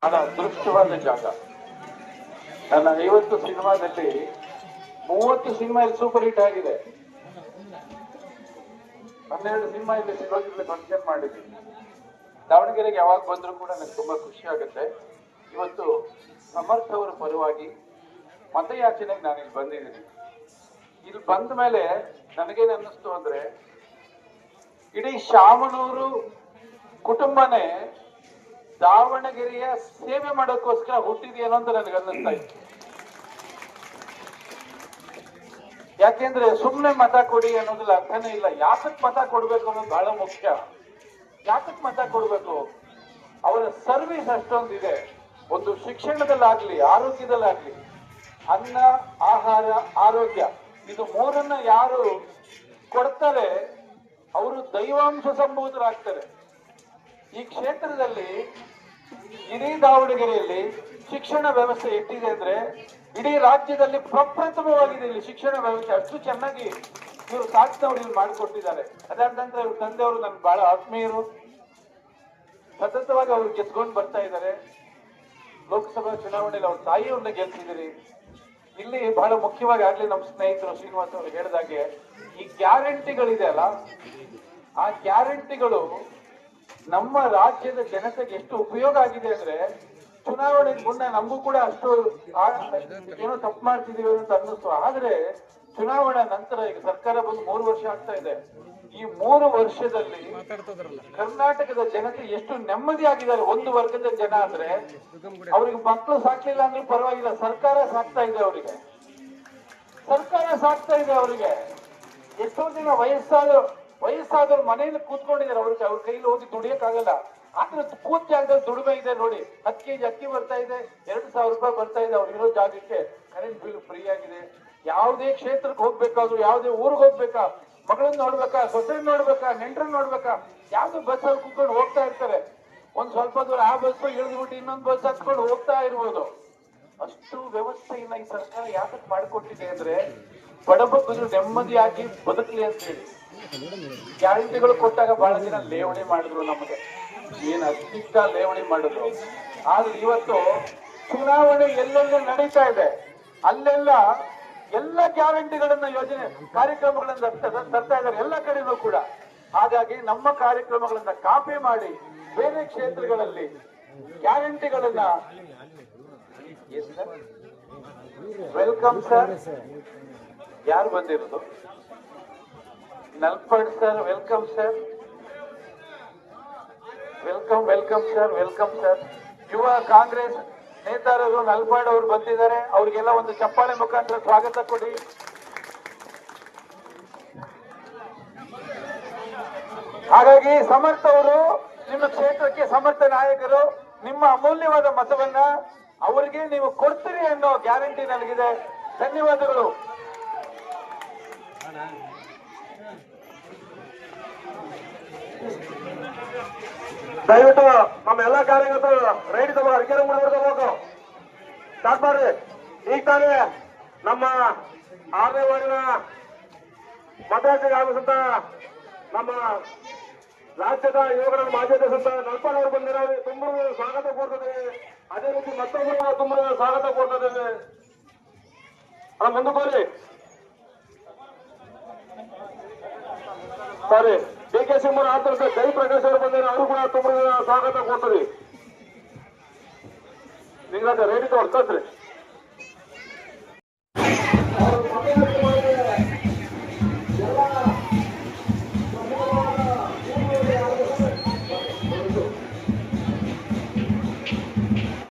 ಬಹಳ ಅದೃಷ್ಟವಾದ ಜಾಗ. ನನ್ನ 50 ಸಿನಿಮಾದಲ್ಲಿ 30 ಸಿನಿಮಾ ಇಲ್ಲಿ ಸೂಪರ್ ಹಿಟ್ ಆಗಿದೆ. 12 ಸಿನಿಮಾ ಇಲ್ಲಿ ಸಿಗೋದಿಲ್ಲ ಫಂಕ್ಷನ್ ಮಾಡಿದ್ದೀನಿ. ದಾವಣಗೆರೆಗೆ ಯಾವಾಗ ಬಂದರೂ ಕೂಡ ನನಗೆ ತುಂಬಾ ಖುಷಿ ಆಗುತ್ತೆ. ಇವತ್ತು ಸಮರ್ಥ ಅವರ ಪರವಾಗಿ ಮತಯಾಚನೆಗೆ ನಾನು ಇಲ್ಲಿ ಬಂದಿದ್ದೀನಿ. ಇಲ್ಲಿ ಬಂದ ಮೇಲೆ ನನಗೇನು ಅನ್ನಿಸ್ತು ಅಂದ್ರೆ, ಇಡೀ ಶಾಮನೂರು ಕುಟುಂಬನೇ ದಾವಣಗೆರೆಯ ಸೇವೆ ಮಾಡೋಕ್ಕೋಸ್ಕರ ಹುಟ್ಟಿದೆಯೇನೋ ಅಂತ ನನಗೆ ಅನ್ನಿಸ್ತಾ ಇತ್ತು. ಯಾಕೆಂದ್ರೆ ಸುಮ್ಮನೆ ಮತ ಕೊಡಿ ಅನ್ನೋದ್ರಲ್ಲಿ ಅರ್ಥನೇ ಇಲ್ಲ. ಯಾಕಕ್ ಮತ ಕೊಡ್ಬೇಕು ಅನ್ನೋದು ಬಹಳ ಮುಖ್ಯ. ಯಾಕಕ್ ಮತ ಕೊಡ್ಬೇಕು? ಅವರ ಸರ್ವಿಸ್ ಅಷ್ಟೊಂದಿದೆ. ಒಂದು ಶಿಕ್ಷಣದಲ್ಲಾಗ್ಲಿ, ಆರೋಗ್ಯದಲ್ಲಾಗ್ಲಿ, ಅನ್ನ, ಆಹಾರ, ಆರೋಗ್ಯ, ಇದು ಮೂರನ್ನ ಯಾರು ಕೊಡ್ತಾರೆ ಅವರು ದೈವಾಂಶ ಸಂಭೂತರಾಗ್ತಾರೆ. ಈ ಕ್ಷೇತ್ರದಲ್ಲಿ ಇಡೀ ದಾವಣಗೆರೆಯಲ್ಲಿ ಶಿಕ್ಷಣ ವ್ಯವಸ್ಥೆ ಎಷ್ಟಿದೆ ಅಂದ್ರೆ ಇಡೀ ರಾಜ್ಯದಲ್ಲಿ ಪ್ರಪ್ರಥಮವಾಗಿದೆ. ಇಲ್ಲಿ ಶಿಕ್ಷಣ ವ್ಯವಸ್ಥೆ ಅಷ್ಟು ಚೆನ್ನಾಗಿ ಇವರು ಸಾಧಿಸಿದವರು ಇಲ್ಲಿ ಮಾಡಿಕೊಟ್ಟಿದ್ದಾರೆ. ಅದಾದ ನಂತರ ಇವ್ರ ತಂದೆಯವರು ನನ್ಗೆ ಬಹಳ ಆತ್ಮೀಯರು, ಸತತವಾಗಿ ಅವ್ರು ಗೆದ್ಕೊಂಡು ಬರ್ತಾ ಇದ್ದಾರೆ. ಲೋಕಸಭಾ ಚುನಾವಣೆಯಲ್ಲಿ ಅವ್ರ ತಾಯಿಯವ್ರನ್ನ ಗೆಲ್ಸಿದಿರಿ. ಇಲ್ಲಿ ಬಹಳ ಮುಖ್ಯವಾಗಿ ಆಗ್ಲಿ ನಮ್ಮ ಸ್ನೇಹಿತರು ಶ್ರೀನಿವಾಸ್ ಅವರು ಹೇಳಿದಾಗೆ ಈ ಗ್ಯಾರಂಟಿಗಳಿದೆ ಅಲ್ಲ, ಆ ಗ್ಯಾರಂಟಿಗಳು ನಮ್ಮ ರಾಜ್ಯದ ಜನತೆಗೆ ಎಷ್ಟು ಉಪಯೋಗ ಆಗಿದೆ ಅಂದ್ರೆ, ಚುನಾವಣೆಗೆ ಮುನ್ನ ನಮಗೂ ಕೂಡ ಅಷ್ಟು ಏನೋ ತಪ್ಪು ಮಾಡ್ತಿದೀವಿ ಅಂತ ಅನ್ನಿಸ್ತು. ಆದ್ರೆ ಚುನಾವಣಾ ನಂತರ ಈಗ ಸರ್ಕಾರ ಬಂದು 3 ವರ್ಷ ಆಗ್ತಾ ಇದೆ. ಈ 3 ವರ್ಷದಲ್ಲಿ ಕರ್ನಾಟಕದ ಜನತೆ ಎಷ್ಟು ನೆಮ್ಮದಿ ಆಗಿದ್ದಾರೆ. ಒಂದು ವರ್ಗದ ಜನ ಅಂದ್ರೆ ಅವ್ರಿಗೆ ಮಕ್ಕಳು ಸಾಕ್ಲಿಲ್ಲ ಅಂದ್ರೆ ಪರವಾಗಿಲ್ಲ, ಸರ್ಕಾರ ಸಾಕ್ತಾ ಇದೆ ಅವರಿಗೆ. ಸರ್ಕಾರ ಸಾಕ್ತಾ ಇದೆ ಅವರಿಗೆ. ಎಷ್ಟೋ ಜನ ವಯಸ್ಸಾದವ್ರು ಮನೆಯಲ್ಲಿ ಕೂತ್ಕೊಂಡಿದ್ದಾರೆ. ಅವ್ರ ಕೈಲಿ ಹೋಗಿ ದುಡಿಯಕ್ಕಾಗಲ್ಲ. ಆದ್ರೆ ಕೂತ್ ಜಾಗದಲ್ಲಿ ದುಡಿಮೆ ಇದೆ ನೋಡಿ. 10 kg ಅಕ್ಕಿ ಬರ್ತಾ ಇದೆ, 2,000 ರೂಪಾಯಿ ಬರ್ತಾ ಇದೆ. ಅವ್ರಿರೋ ಜಾಗಕ್ಕೆ ಕರೆಂಟ್ ಬಿಲ್ ಫ್ರೀ ಆಗಿದೆ. ಯಾವುದೇ ಕ್ಷೇತ್ರಕ್ಕೆ ಹೋಗ್ಬೇಕಾದ್ರು, ಯಾವುದೇ ಊರಿಗೆ ಹೋಗ್ಬೇಕಾ, ಮಗಳನ್ನ ನೋಡ್ಬೇಕಾ, ಸೊಸೆನ್ ನೋಡ್ಬೇಕಾ, ನೆಂಟ್ರನ್ನ ನೋಡ್ಬೇಕಾ, ಯಾವ್ದು ಬಸ್ಸಲ್ಲಿ ಕೂತ್ಕೊಂಡು ಹೋಗ್ತಾ ಇರ್ತಾರೆ. ಒಂದ್ ಸ್ವಲ್ಪ ದೂರ ಆ ಬಸ್ ಇಳಿದ್ಬಿಟ್ಟು ಇನ್ನೊಂದು ಬಸ್ ಹತ್ಕೊಂಡು ಹೋಗ್ತಾ ಇರ್ಬೋದು. ಅಷ್ಟು ವ್ಯವಸ್ಥೆಯನ್ನ ಈ ಸರ್ಕಾರ ಯಾಕಕ್ಕೆ ಮಾಡಿಕೊಟ್ಟಿದೆ ಅಂದ್ರೆ ಬಡಬಗ್ಗರು ನೆಮ್ಮದಿಯಾಗಿ ಬದುಕಲಿ ಅಂತ ಹೇಳಿ. ಗ್ಯಾರಂಟಿಗಳು ಕೊಟ್ಟಾಗ ಬಹಳ ಜನ ಲೇವಣಿ ಮಾಡಿದ್ರು, ನಮಗೆ ಏನ್ ಅಷ್ಟಿಷ್ಟ ಲೇವಣಿ ಮಾಡಿದ್ರು. ಆದ್ರೆ ಇವತ್ತು ಚುನಾವಣೆ ಎಲ್ಲೆಲ್ಲ ನಡೀತಾ ಇದೆ, ಅಲ್ಲೆಲ್ಲ ಎಲ್ಲ ಗ್ಯಾರಂಟಿಗಳನ್ನ, ಯೋಜನೆ ಕಾರ್ಯಕ್ರಮಗಳನ್ನ ತರ್ತಾ ಇದ್ದಾರೆ ಎಲ್ಲ ಕಡೆನೂ ಕೂಡ. ಹಾಗಾಗಿ ನಮ್ಮ ಕಾರ್ಯಕ್ರಮಗಳನ್ನ ಕಾಪಿ ಮಾಡಿ ಬೇರೆ ಕ್ಷೇತ್ರಗಳಲ್ಲಿ ಗ್ಯಾರಂಟಿಗಳನ್ನ. Welcome sir. ಯಾರು ಬಂದಿರೋದು? Nalpad sir, welcome sir. Welcome sir, welcome sir. ಯುವ ಕಾಂಗ್ರೆಸ್ ನೇತಾರರು ನಲ್ಪಾಡ್ ಅವರು ಬಂದಿದ್ದಾರೆ. ಅವ್ರಿಗೆಲ್ಲ ಒಂದು ಚಪ್ಪಾಳೆ ಮುಖಾಂತರ ಸ್ವಾಗತ ಕೊಡಿ. ಹಾಗಾಗಿ ಸಮರ್ಥ ಅವರು ನಿಮ್ಮ ಕ್ಷೇತ್ರಕ್ಕೆ ಸಮರ್ಥ ನಾಯಕರು. ನಿಮ್ಮ ಅಮೂಲ್ಯವಾದ ಮತವನ್ನ ಅವರಿಗೆ ನೀವು ಕೊಡ್ತೀರಿ ಅನ್ನೋ ಗ್ಯಾರಂಟಿ ನನಗಿದೆ. ಧನ್ಯವಾದಗಳು. ದಯವಿಟ್ಟು ನಮ್ಮ ಎಲ್ಲಾ ಕಾರ್ಯಕರ್ತರು ರೈಡ್ ತಗೋ, ಅಡಿಕೆ ಹೋಗು ಸ್ಟಾರ್ಟ್ ಮಾಡ್ರಿ. ಈಗ ತಾನೇ ನಮ್ಮ 6ನೇ ವಾರ್ಡಿನ ಮತಯಾಚನೆಗೆ ಆಗಮಿಸಂತ ನಮ್ಮ ರಾಜ್ಯದ ಯುವಕರ ಮಾಜಿ ಅಧ್ಯಕ್ಷ ನಲ್ಪಾಡ್ ಅವರು ಬಂದಿದ್ದಾರೆ. ತುಂಬ ಸ್ವಾಗತ ಕೋರ್ತೇವೆ. ಅದೇ ರೀತಿ ಮತ್ತೊಬ್ಬರು ತುಂಬ ಸ್ವಾಗತ ಕೋರ್ತೇವೆ. ಮುಂದಕ್ಕೆ ಹೋಗ್ರಿ. ಸಾರಿ, ಡಿ.ಕೆ. ಶಿವಕುಮಾರ್ ಆತಂಕ ಜಯಪ್ರಕಾಶ್ ಅವರು ಬಂದಿದ್ದಾರೆ. ಅವರು ಕೂಡ ತುಂಬ ಸ್ವಾಗತ ಕೊಡ್ತಾರೆ. ನಿಂಗೆ ರೆಡಿ ತಗೊಳ್ತಾರೆ.